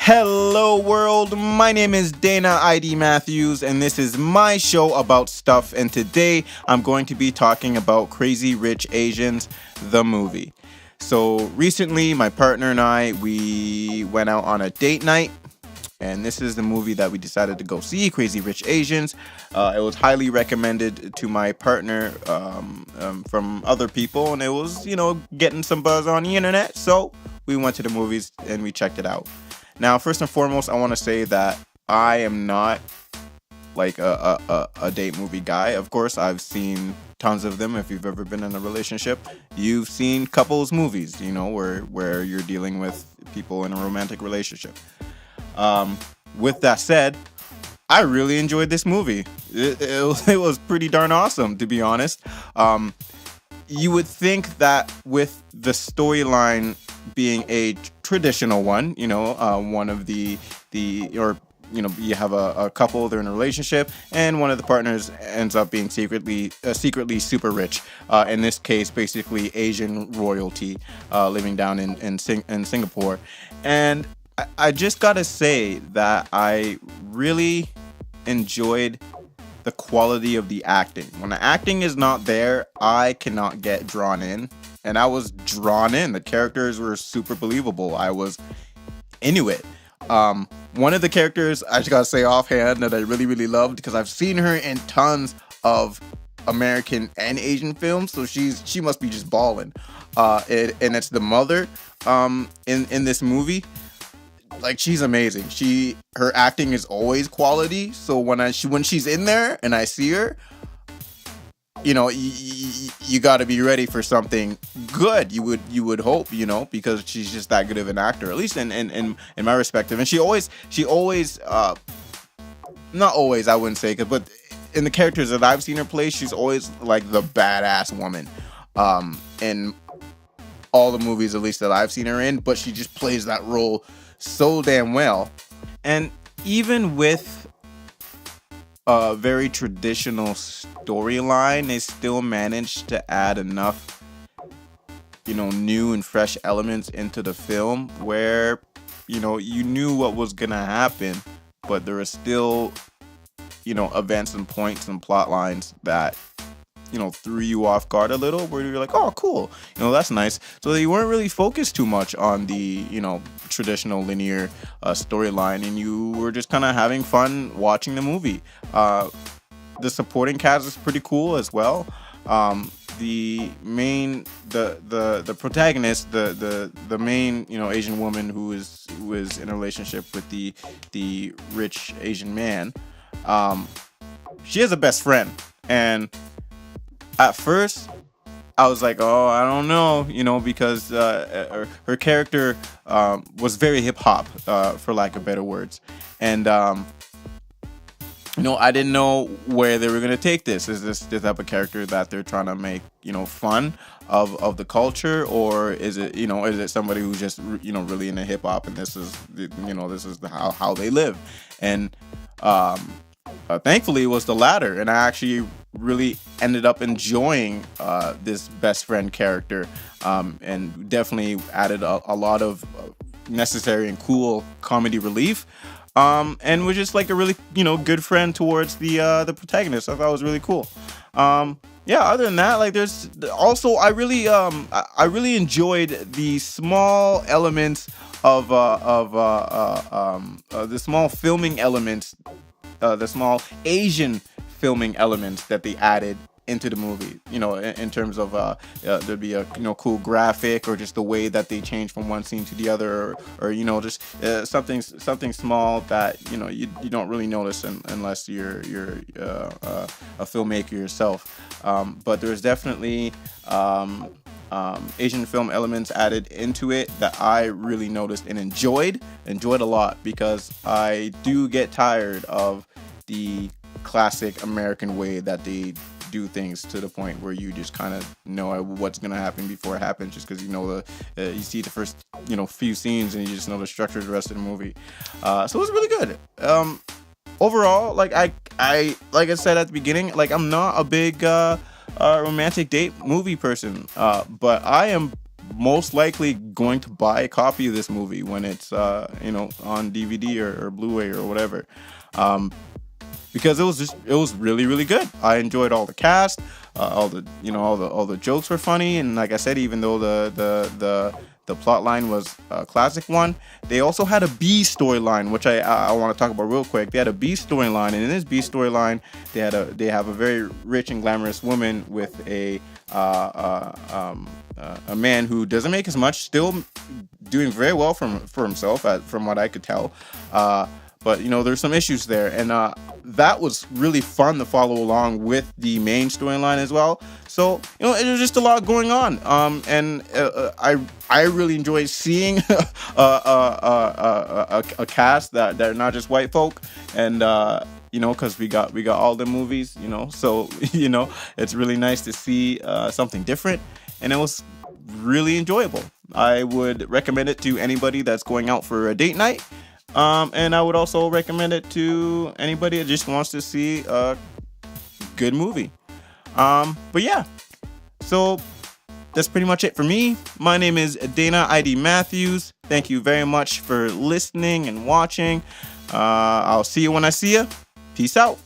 Hello world, my name is Dana ID Matthews and this is my show about stuff, and today I'm going to be talking about Crazy Rich Asians, the movie. So recently my partner and I, we went out on a date night, and this is the movie that we decided to go see, Crazy Rich Asians. It was highly recommended to my partner from other people, and it was, getting some buzz on the internet, so we went to the movies and we checked it out. Now, first and foremost, I want to say that I am not like a date movie guy. Of course, I've seen tons of them. If you've ever been in a relationship, you've seen couples movies, where you're dealing with people in a romantic relationship. With that said, I really enjoyed this movie. It was pretty darn awesome, to be honest. You would think that with the storyline being a traditional one, one of you have a couple, they're in a relationship, and one of the partners ends up being secretly super rich. In this case, basically Asian royalty, living down in Singapore. And I just gotta say that I really enjoyed the quality of the acting. When the acting is not there, I cannot get drawn in. And I was drawn in. The characters were super believable. I was into it. One of the characters, I just gotta say offhand, that I really, really loved, because I've seen her in tons of American and Asian films, so she must be just balling. And it's the mother in this movie. Like, she's amazing. Her acting is always quality. So when she's in there and I see her, you got to be ready for something good. You would hope, because she's just that good of an actor, at least in my perspective. And she always not always, I wouldn't say, but in the characters that I've seen her play, she's always like the badass woman. In all the movies, at least that I've seen her in, but she just plays that role so damn well. And even with a very traditional storyline, they still managed to add enough, new and fresh elements into the film where, you knew what was gonna happen, but there are still, events and points and plot lines that, threw you off guard a little, where you're like, oh, cool, that's nice. So you weren't really focused too much on the, traditional linear storyline, and you were just kind of having fun watching the movie. The supporting cast is pretty cool as well. The protagonist, the main, Asian woman who is in a relationship with the rich Asian man, she has a best friend. And at first, I was like, oh, I don't know, because her character was very hip hop, for lack of better words. And, I didn't know where they were going to take this. Is this the type of character that they're trying to make, fun of the culture? Or is it somebody who's just, really into hip hop, and this is how they live? And thankfully it was the latter, and I actually really ended up enjoying this best friend character, and definitely added a lot of necessary and cool comedy relief, and was just like a really good friend towards the protagonist. I thought it was really cool. Other than that, like, there's also, I really enjoyed the small elements of the small filming elements, the small Asian filming elements that they added into the movie, in terms of there'd be a cool graphic, or just the way that they change from one scene to the other, or just something small that you don't really notice unless you're a filmmaker yourself. But there's definitely Asian film elements added into it that I really noticed and enjoyed a lot, because I do get tired of the classic American way that they do things, to the point where you just kind of know what's gonna happen before it happens, just because you see the first few scenes and you just know the structure of the rest of the movie. So it was really good. Overall, like I said at the beginning, like, I'm not a big romantic date movie person, but I am most likely going to buy a copy of this movie when it's on DVD or Blu-ray or whatever. Because it was really, really good. I enjoyed all the cast, all the jokes were funny, and like I said, even though the plot line was a classic one, they also had a B storyline, which I want to talk about real quick. They had a B storyline, and in this B storyline, they have a very rich and glamorous woman with a man who doesn't make as much, still doing very well for himself, from what I could tell. But there's some issues there, and that was really fun to follow along with the main storyline as well. So it was just a lot going on, and I really enjoy seeing a cast that are not just white folk, and because we got all the movies, so it's really nice to see something different, and it was really enjoyable. I would recommend it to anybody that's going out for a date night. And I would also recommend it to anybody that just wants to see a good movie. But yeah, so that's pretty much it for me. My name is Dana ID Matthews. Thank you very much for listening and watching. I'll see you when I see you. Peace out.